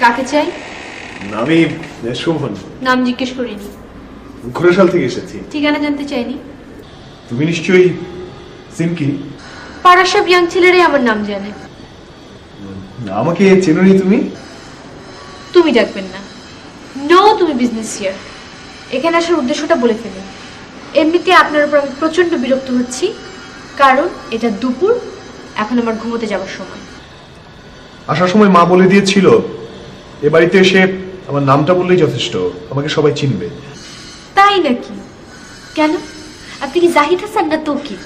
কাকে চাই? আমি শোভন। নাম জিজ্ঞেস করিনি। ঘোড়াশাল থেকে এসেছি। ঠিকানা জানতে চাইনি। তুমি নিশ্চয়ই সিমকি? পাড়ার সব ইয়াং ছেলেরাই আমার নাম জানে। আমাকে চেনোনি তুমি? তুমি ডাকবেন না। নো, তুমি বিজনেস হিয়ার। এখানে আসার উদ্দেশ্যটা বলে ফেলি। এমনিতে আপনার উপর আমি প্রচন্ড বিরক্ত হচ্ছি, কারণ এটা দুপুর, এখন আমার ঘুমোতে যাওয়ার সময়। আসার সময় মা বলে দিয়েছিল এ বাড়িতে এসে আমার নামটা বললেই যথেষ্ট, আমাকে সবাই চিনবে। তাই নাকি? কেন, আপনি কি জাহিদ হাসান না তৌকির?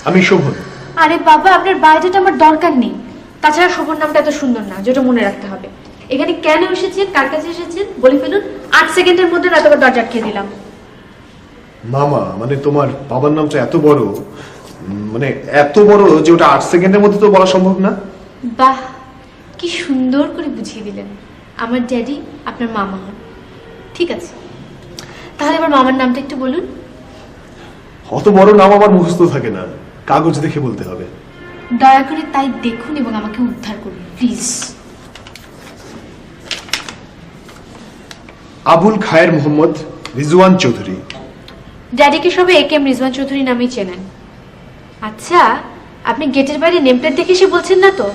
আমি শোভন। আরে বাবা, আপনার বায়োডাটা আমার দরকার নেই। তাছাড়া শোভন নামটা এত সুন্দর না, যেটা মনে রাখতে হবে। এখানে কেন এসেছেন, কার কাছে এসেছেন বলে ফেলুন। 8 সেকেন্ডের মধ্যে এতবার দরজা আটকে দিলাম। মামা মানে তোমার বাবার নামটা এত বড়, মানে এত বড় যে ওটা 8 সেকেন্ডের মধ্যে তো বলা সম্ভব না। বাহ, কি সুন্দর করে বুঝিয়ে দিলেন। আমার ড্যাডি আপনার মামা হন। ঠিক আছে, তাহলে এবার মামার নামটা একটু বলুন। অত বড় নাম আমার মুখস্থ থাকে না, কাগজ দেখে বলতে হবে। দয়া করে তাই দেখুন এবং আমাকে উদ্ধার করুন প্লিজ। আবুল খায়ের মোহাম্মদ রিজওয়ান চৌধুরী। ড্যাডিকে সবাই একেএম রিজওয়ান চৌধুরী নামেই চেনেন। আচ্ছা, আপনি গেটের বাইরে নেমপ্লেট দেখে এসে বলছেন না তো?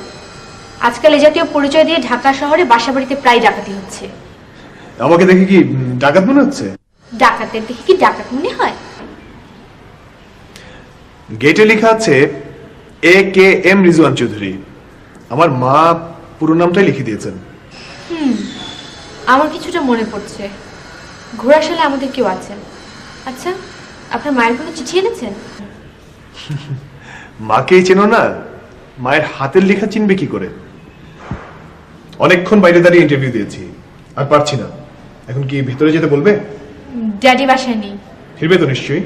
আজকাল এ জাতীয় পরিচয় দিয়ে ঢাকা শহরে বাসা বাড়িতে প্রায় ডাকাতি হচ্ছে। আমাকে দেখে কি ডাকাত মনে হচ্ছে? ডাকাতের দেখে কি ডাকাত মনে হয়? গেটে লেখা আছে AKM রিজওয়ান চৌধুরী। আমার মা পুরো নামটাই লিখে দিয়েছেন। আমার কিছুটা মনে পড়ছে, ঘোড়াশালে আমাদের কেউ আছেন। আচ্ছা, আপনার মায়ের কোনো চিঠি এনেছেন? মাকেই চেনো না, মায়ের হাতের লেখা চিনবে কি করে? অনেকক্ষণ বাইরে দাঁড়িয়ে ইন্টারভিউ দিয়েছি, আর পারছি না। এখন কি ভেতরে যেতে বলবে? ড্যাডি বাসায় নেই। ফিরবে তো নিশ্চয়ই?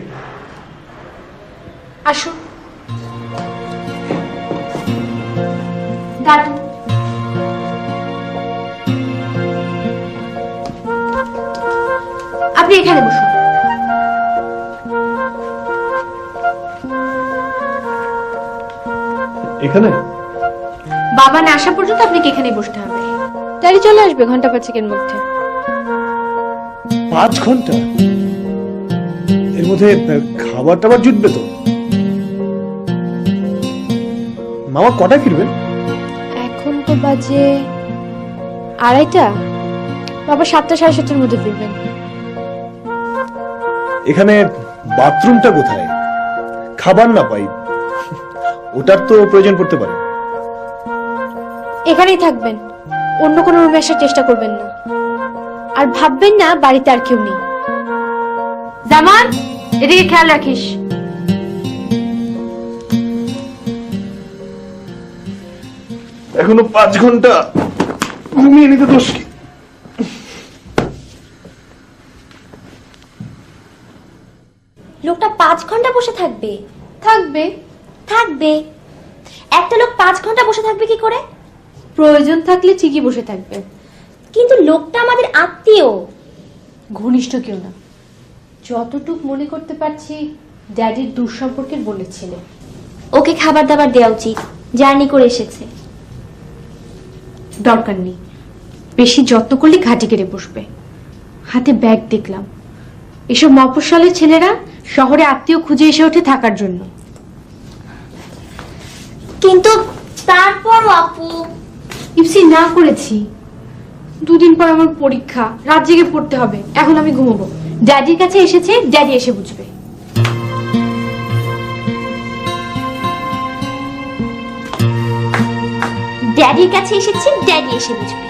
আসুন। দাঁড়ান। আপনি এখানে বসুন। এখানে? বাবা না আসা পর্যন্ত আপনাকে এখানেই বসতে হবে। ড্যাডি চলে আসবে ঘন্টা 5-এর মধ্যে। 5 ঘন্টা? এর মধ্যে খাবার টাবার জুটবে তো? মামা কটায় ফিরবেন? এখন তো বাজে 2:30। বাবা 7টা 7:30-এর মধ্যে ফিরবেন। এখানে বাথরুমটা কোথায়? খাবার না পাই, ওটার তো প্রয়োজন পড়তে পারে। এখানেই থাকবেন, অন্য কোনো রুমে আসার চেষ্টা করবেন না। আর ভাববেন না বাড়িতে আর কেউ নেই। জামান, এদিকে খেয়াল রাখিস। এখনো 5 ঘন্টা ঘুমিয়ে নিতে দোষ কি? লোকটা 5 ঘন্টা বসে থাকবে? থাকবে। থাকবে? একটা লোক 5 ঘন্টা বসে থাকবে কি করে? প্রয়োজন থাকলে ঠিকই বসে থাকবে। কিন্তু লোকটা আমাদের আত্মীয়। ঘনিষ্ঠ কেউ না, যতটুক মনে করতে পারছি ড্যাডির দূর সম্পর্কের বোনের ছেলে। ওকে খাবার দাবার দেওয়া উচিত, জার্নি করে এসেছে। দরকার নেই, বেশি যত্ন করলে ঘাটি কেড়ে বসবে। হাতে ব্যাগ দেখলাম। এসব মফস্বলের ছেলেরা শহরে আত্মীয় খুঁজে এসে ওঠে থাকার জন্য। কিন্তু তারপর আপু, ইপসি না করেছি। 2 দিন পর আমার পরীক্ষা, রাত জেগে পড়তে হবে। এখন আমি ঘুমোবো। ড্যাডির কাছে এসেছে, ড্যাডি এসে বুঝবে। ড্যাডির কাছে এসেছি, ড্যাডি এসে বুঝবে।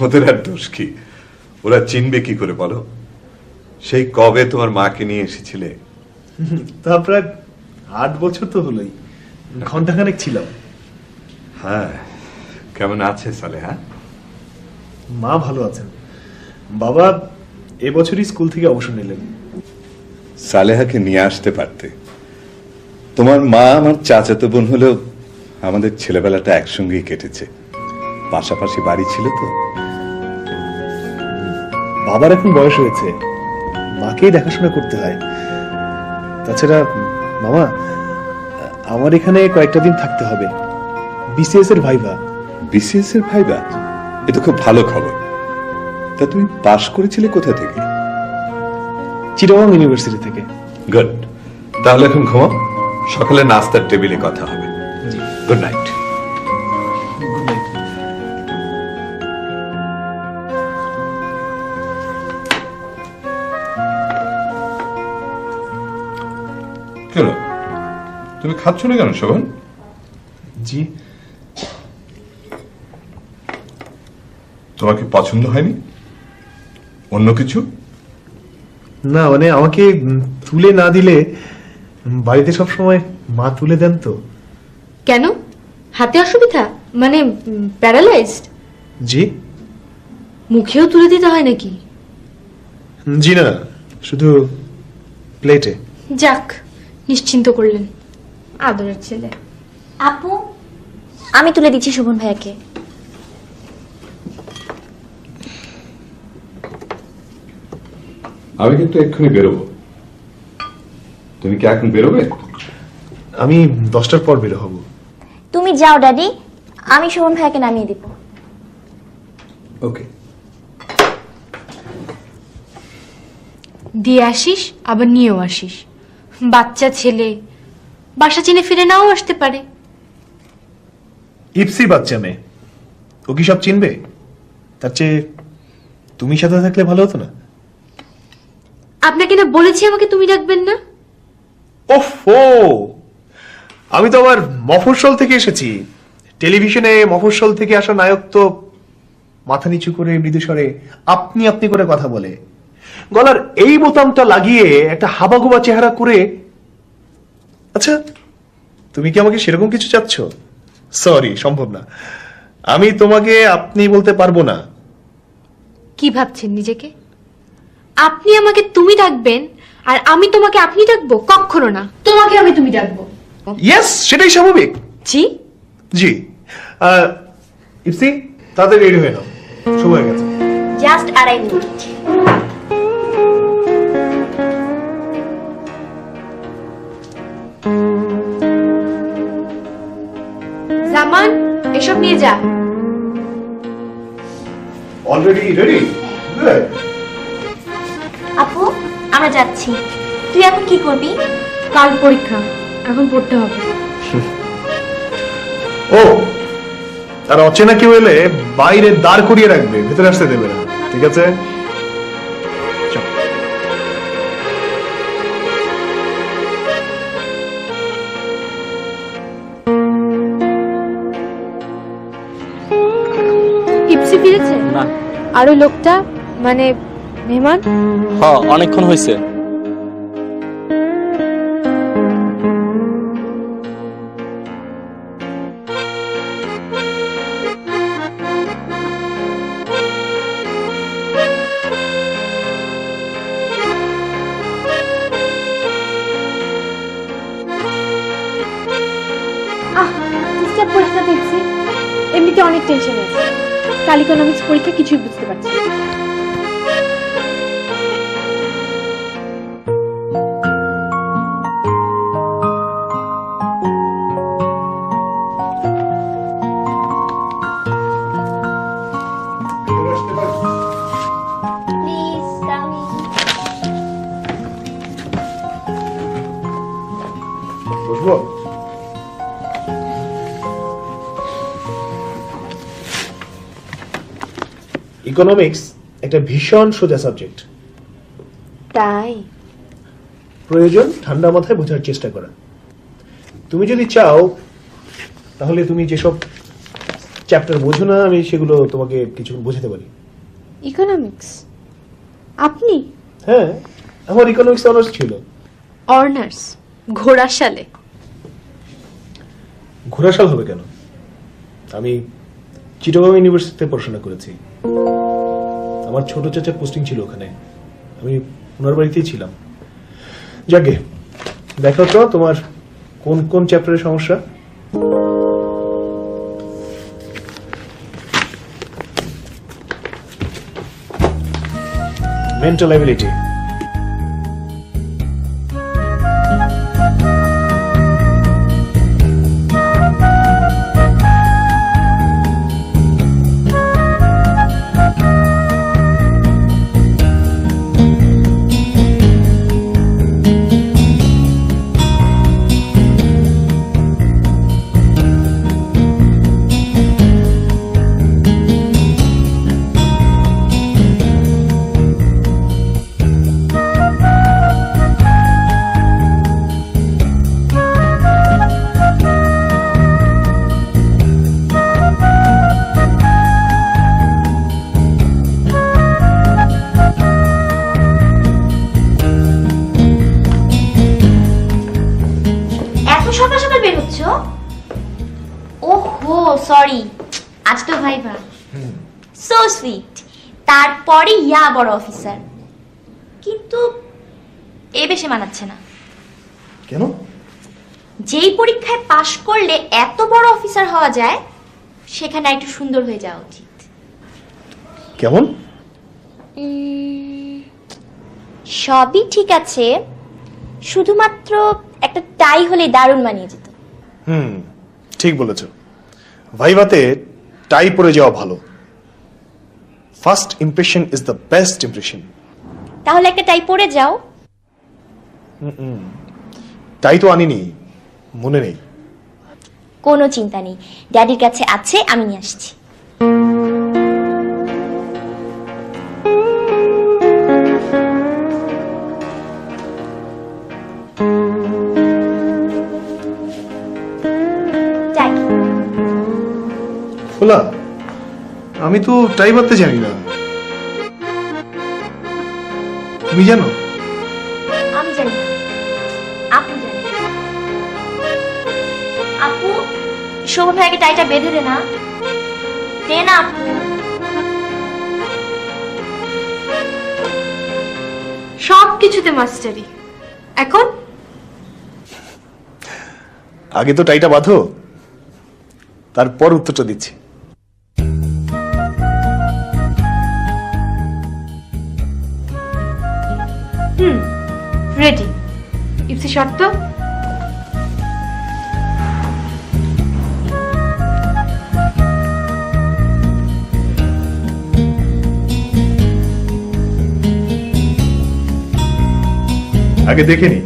ওদের আর দোষ কি? ওরা চিনবে কি করে বলো? সেই কবে তোমার মাকে নিয়ে এসেছিলে? তা প্রায় 8 বছর তো হলোই, ঘন্টাখানেক ছিলাম। হ্যাঁ, কেমন আছে সালেহা? মা ভালো আছেন, বাবা এবছরই স্কুল থেকে অবসর নিলেন। সালেহাকে নিয়ে আসতে পারতে। তোমার মা আমার চাচাতো বোন হলেও আমাদের ছেলেবেলাটা একসঙ্গেই কেটেছে, পাশাপাশি বাড়ি ছিল তো। বাবার এখন বয়স হয়েছে, মাকেই দেখাশোনা করতে হয়। তাছাড়া মামা, আমার এখানে কয়েকটা দিন থাকতে হবে। বিসিএস এর ভাইভা। বিসিএস এর ভাইবা? এ তো খুব ভালো খবর। তা তুমি পাশ করেছিলে কোথা থেকে? চিটাগং ইউনিভার্সিটি থেকে। গুড। তাহলে এখন ঘুমাও, সকালে নাস্তার টেবিলে কথা হবে। জি। Good night. Good night. কেন তুমি খাচ্ছ না কেন শোভন? জি। তোমার কি পছন্দ হয়নি অন্য কিছু? না মানে আমাকে তুলে না দিলে বাড়িতে সব সময় মা তুলে দেন তো। কেন? হাতে অসুবিধা, মানে প্যারালাইজড? জি। মুখেও তুলে দিতে হয় নাকি? জি না, শুধু প্লেটে। যাক, নিশ্চিন্ত করলেন আদরের ছেলে। আপু, আমি তুলে দিচ্ছি শোভন ভাইয়াকে। আমি কিন্তু এক্ষুনি বেরোবো। তুমি কি এখন বেরোবে? আমি 10টার পর বের হব। তুমি যাও ড্যাডি, আমি শোভন ভাইয়াকে নামিয়ে দিব। ওকে। দিয়ে আসিস আবার নিয়েও আসিস। বাচ্চা ছেলে, বাসা চিনে ফিরে নাও আসতে পারে। ইপসি বাচ্চা মেয়ে, ও কি সব চিনবে? তার চেয়ে তুমি সাথে থাকলে ভালো হতো না? আপনাকে না বলেছি আমাকে তুমি ডাকবেন না? ওফো, আমি তো আবার মফস্বল থেকে এসেছি। টেলিভিশনে মফস্বল থেকে আসা নায়ক তো মাথা নিচু করে মৃদু স্বরে আপনি আপনি করে কথা বলে, গলার এই বোতামটা লাগিয়ে একটা হাবাগোবা চেহারা করে। আচ্ছা, তুমি কি আমাকে সেরকম কিছু চাচ্ছ? সরি, সম্ভব না। আমি তোমাকে আপনি বলতে পারবো না। কি ভাবছেন নিজেকে? আপনি আমাকে তুমি ডাকবেন আর আমি তোমাকে আপনি ডাকবো? কখনো না, তোমাকে আমি তুমি ডাকবো। ইয়েস, সেটাই স্বাভাবিক। জি জি। ইপসি, তাড়াতাড়ি রেডি হয়ে নাও, শুভ হয়ে গেছে। Just 2.5 minute. জামান, এসব নিয়ে যা। Already ready? গুড। আপু, আমরা যাচ্ছি। তুই এখন কি করবি? কাল পরীক্ষা, এখন পড়তে হবে। ও, আর অচেনা কেউ এলে বাইরে দাঁড় করিয়ে রাখবে, ভেতরে আসতে দেবে না, ঠিক আছে? চল। ইপসি ফিরেছে? না। আর ওই লোকটা, মানে মেহমান? হ্যাঁ, অনেকক্ষণ হয়েছে। ডিস্টার্ব করিস না দেখছি, এমনিতে অনেক টেনশন আছে। কাল ইকোনমিক্স পরীক্ষা, কিছুই বুঝতে পারছি না। প্লিজ কামি। বসবো? ইকোনমিক্স একটা ভীষণ সোজা সাবজেক্ট। তাই? প্রয়োজন ঠান্ডা মাথায় বোঝার চেষ্টা করা। তুমি যদি চাও তাহলে তুমি যেসব চ্যাপ্টার বোঝো না, আমি সেগুলো তোমাকে কিছু বোঝাতে পারি। ইকোনমিক্স? আপনি? হ্যাঁ, আমার ইকোনমিক্স অনার্স ছিল। অনার্স? ঘোড়াশালে? ঘোড়াশাল হবে কেন? আমি চিটাগং ইউনিভার্সিটিতে পড়াশোনা করেছি। আমার ছোট চাচার পোস্টিং ছিল ওখানে, আমি ওনার বাড়িতেই ছিলাম। যাকে দেখো তো তোমার কোন কোন চ্যাপ্টারের সমস্যা। মেন্টাল অ্যাবিলিটি, আজ তো ভাইভা। So sweet. তারপরে ইয়া বড় অফিসার, কিন্তু এ বেশি মানাচ্ছে না। কেন? যেই পরীক্ষায় পাশ করলে এত বড় অফিসার হওয়া যায়, সেখানে একটু সুন্দর হয়ে যাওয়া উচিত। কেমন? সবই ঠিক আছে, শুধুমাত্র একটা টাই হলে দারুণ মানিয়ে যেত। ঠিক বলেছ। ভাইভাতে টাই পরে যাওয়া ভালো। First impression is the best impression. তাহলে একটা টাই পরে যাও। টাই তো আনিনি, মনে নেই। কোনো চিন্তা নেই, ড্যাডির কাছে আছে, আমি নিয়ে আসছি। টাই। খোলা? আমি তো টাই বাঁধতে জানি না। তুমি জানো? আমি জানি না, আপু জানি। আপু, শোভন ভাইকে টাইটা বেঁধে দে না। দে না আপু। সব কিছুতে মাস্টারি। এখন আগে তো টাইটা বাঁধো, তারপর উত্তরটা দিচ্ছি। রেডি। ইপসি শর্ত। আগে দেখে নি,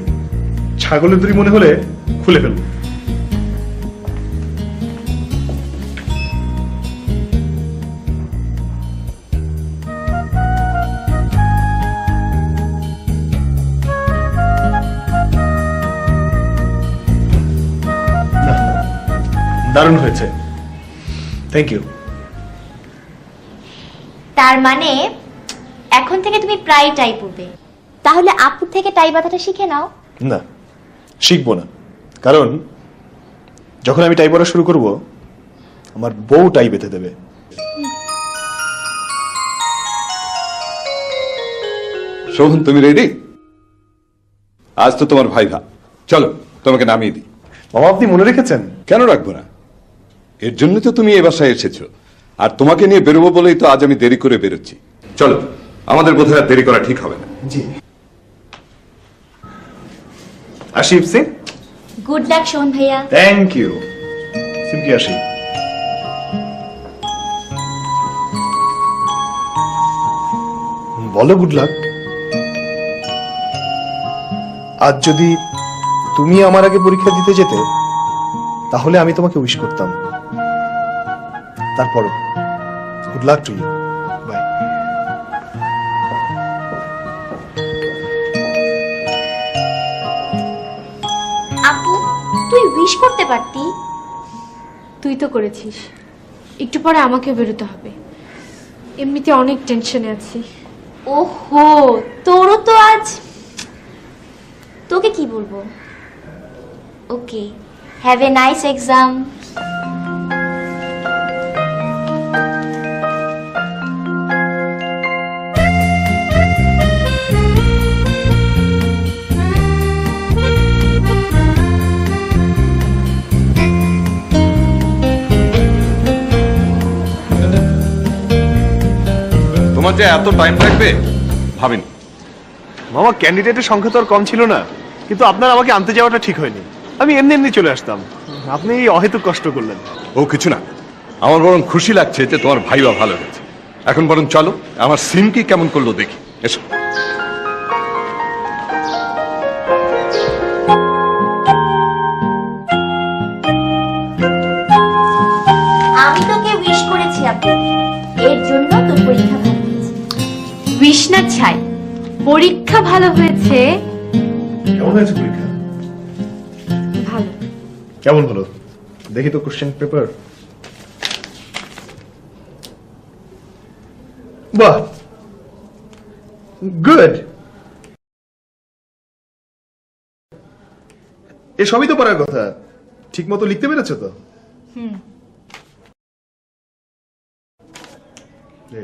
ছাগলের দড়ি মনে হলে খুলে ফেলবো। দারুণ হয়েছে, থ্যাংক ইউ। তার মানে এখন থেকে তুমি প্রায় টাই পরবে। তাহলে আপুর থেকে টাই বাঁধাটা শিখে নাও। না, শিখবো না, কারণ যখন আমি টাই পরা শুরু করব, আমার বউ টাই বেঁধে দেবে। শোভন, তুমি রেডি? আজ তো তোমার ভাইভা, চলো তোমাকে নামিয়ে দিই। মামা, আপনি মনে রেখেছেন? কেন রাখবো না? এর জন্য তো তুমি এ বাসায় এসেছো, আর তোমাকে নিয়ে বেরোবো বলেই তো আজ আমি দেরি করে বেরোচ্ছি। চলো, আমাদের বোধহয় আর দেরি করা ঠিক হবে না। জি। আশিফ সিং, গুড লাক শোভন ভাইয়া। Thank you. সিমকি আসি। বলো গুড লাক। আজ যদি তুমি আমার আগে পরীক্ষা দিতে যেতে, তাহলে আমি তোমাকে উইশ করতাম। তারপর good luck to you. Bye. আপু, তুই উইশ করতে পারতি। তুই তো করেছিস। একটু পরে আমাকে বেরোতে হবে। এমনিতে অনেক টেনশনে আছি। ওহো, তোরও তো আজ। তোকে কি বলবো? ওকে, হ্যাভ এ নাইস এক্সাম। তোমার যে এত টাইম লাগবে ভাবিনি। মামা, ক্যান্ডিডেটের সংখ্যা তো আর কম ছিল না, কিন্তু আপনার আমাকে আনতে যাওয়াটা ঠিক হয়নি। আমি এমনি এমনি চলে আসতাম, আপনি এই অহেতুক কষ্ট করলেন। ও কিছু না, আমার বরং খুশি লাগছে যে তোমার ভাইবা ভালো হয়েছে। এখন বরং চলো, আমার সিমকি কেমন করলো দেখি। এসো। আমি তোকে উইশ করেছি আপু, এর জন্য তোর পরীক্ষা ভালো হয়েছে। উইশ না ছাই, পরীক্ষা ভালো হয়েছে। কেমন হয়েছে পরীক্ষা? ভালো। কেমন হলো দেখি তো কোশ্চেন পেপার। বাহ, গুড। এসবই তো পারার কথা। ঠিক মতো লিখতে পেরেছো তো?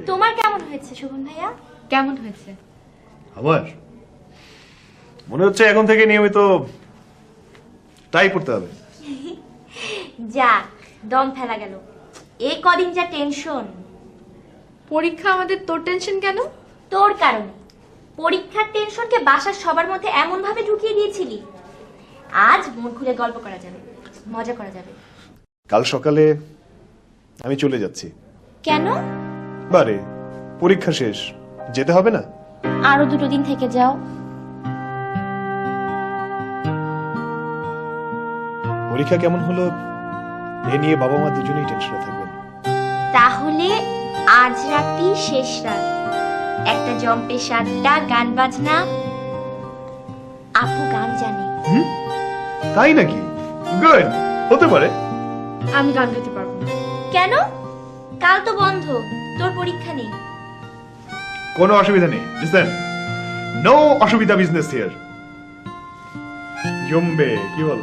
তোমার কেমন হয়েছে শোভন ভাইয়া? কেমন হয়েছে? আমার মনে হচ্ছে এখন থেকে নিয়মিত টাই পড়তে হবে। যাক, দম ফেলা গেল। এই কদিন যা টেনশন। পরীক্ষা আমাদের, তোর টেনশন কেন? তোর কারণে। পরীক্ষার টেনশনকে বাসার সবার মধ্যে এমন ভাবে ঢুকিয়ে দিয়েছিলি। আজ মন খুলে গল্প করা যাবে, মজা করা যাবে। কাল সকালে আমি চলে যাচ্ছি। কেন? বারে পরীক্ষা শেষ, যেতে হবে না? আরো 2 দিন থেকে যাও। পরীক্ষা কেমন হলো এ নিয়ে বাবা মা দুজনেই টেনশনে থাকবেন। তাহলে আজ রাতই শেষ রাত। একটা জম্পে সাতটা গান বাজনা। আপু গান জানে। তাই নাকি? গুড, হতে পারে। আমি গান গাইতে পারবো না। কেন? কাল তো বন্ধ, তোর পরীক্ষা নেই। কোনো অসুবিধা নেই। লিসেন, নো অসুবিধা বিজনেস হিয়ার। জমবে, কি বল?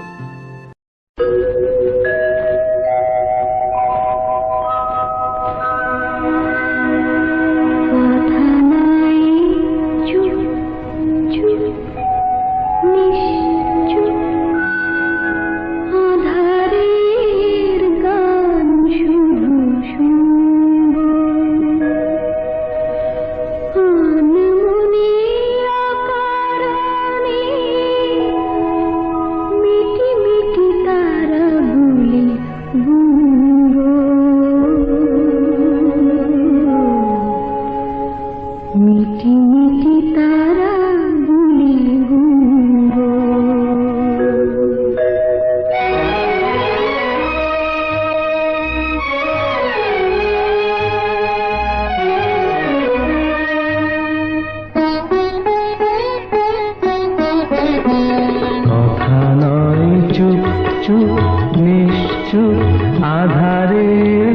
আধারে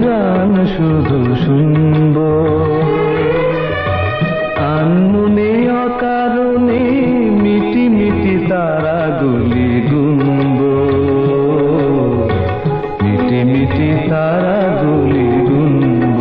গান শুধু শুনব, আনমনে অকারণে মিটি মিটি তারা গুলি গুনব, মিটি মিটি তারা গুলি গুনব।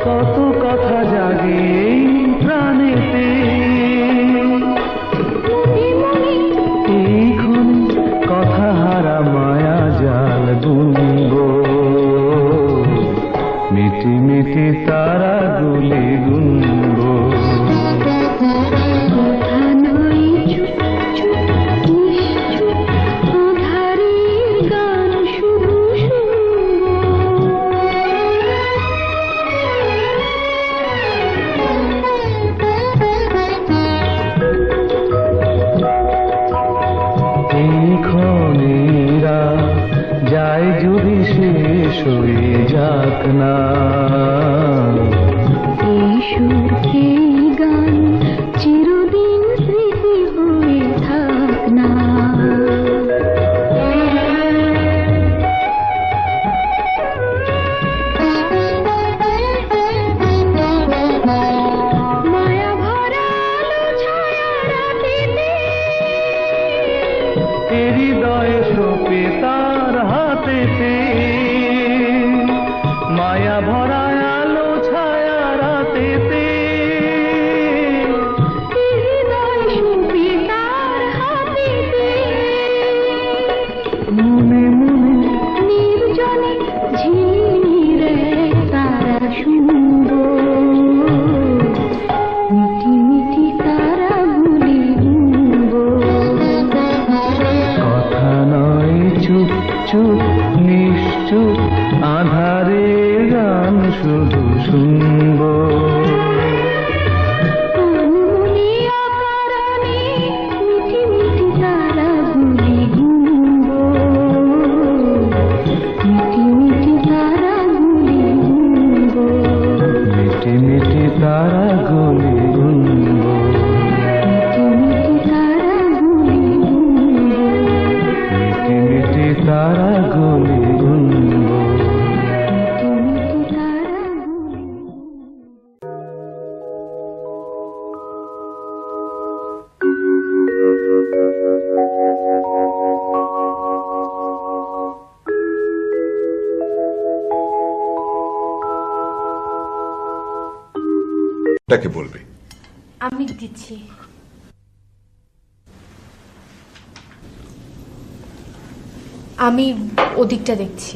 কত কথা জাগে প্রাণেতে, এইক্ষণ কথা হারা মায়া জাল বুনব, মিটি মিটি তারা গুলি গুনব। যায় যদি শেষ হয়ে যাক না, এই সুরকে গান চিরদিন স্মৃতি হয়ে থাক না। মায়া ভরা আলো ছায়া রাতেতে, হৃদয়ে সোপে তার হাতেতে, মায়া ভরা আলো ছায়া রাতেতে, হৃদয় সুপে তার হাতেতে, মনে মনে নির্জনে ঝিমিরে তারা শুনব, মিটি মিটি তারা গুলি গুনব। কথা নয় চুপ চুপ নিশ্চুপ, আধারে গান শুধু শুনব, আনমনে অকারণে মিটি মিটি তারা গুলি গুনব। ওটাকে বলবে। আমি দিচ্ছি। আমি ওদিকটা দেখছি।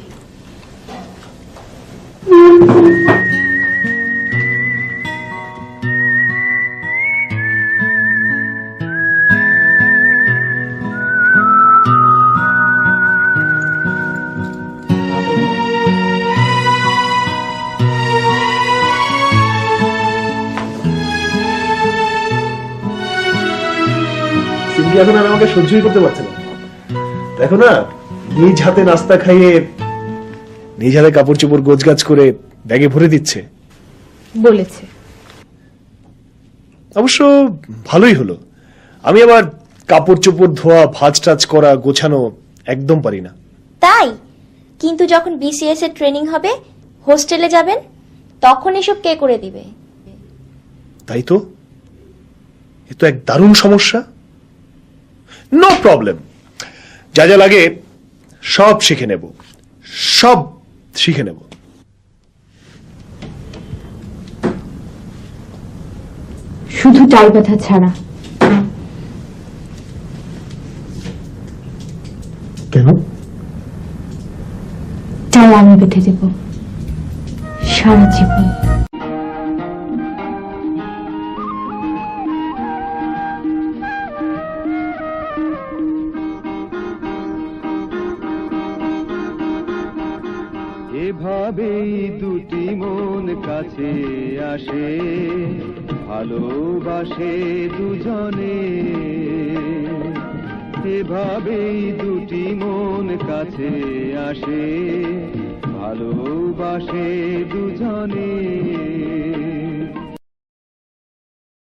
সিন্ধি এখন আর আমাকে সহ্যই করতে পারছে না। দেখো না, নিজ হাতে নাস্তা খাইয়ে নিজ হাতে কাপড় চোপড় গোছগাছ করে ব্যাগে ভরে দিচ্ছে। বলেছে। অবশ্য ভালোই হলো। আমি আবার কাপড় চোপড় ধোয়া, ভাঁজ টাজ করা, গোছানো একদম পারি না। তাই? কিন্তু যখন বিসিএস এর ট্রেনিং হবে, হোস্টেলে যাবেন, তখন এসব কে করে দিবে? তাই তো, এ তো এক দারুণ সমস্যা। নো প্রবলেম, যা যা লাগে সব শিখে নেব, সব শিখে নেব। শুধু টাই ব্যথা ছাড়া। কেন? টাই আমি বেঁধে দেব সারা জীবন। এভাবেই দুটি মন কাছে আসে, ভালোবাসে দুজনে। এভাবেই দুটি মন কাছে আসে, ভালোবাসে দুজনে।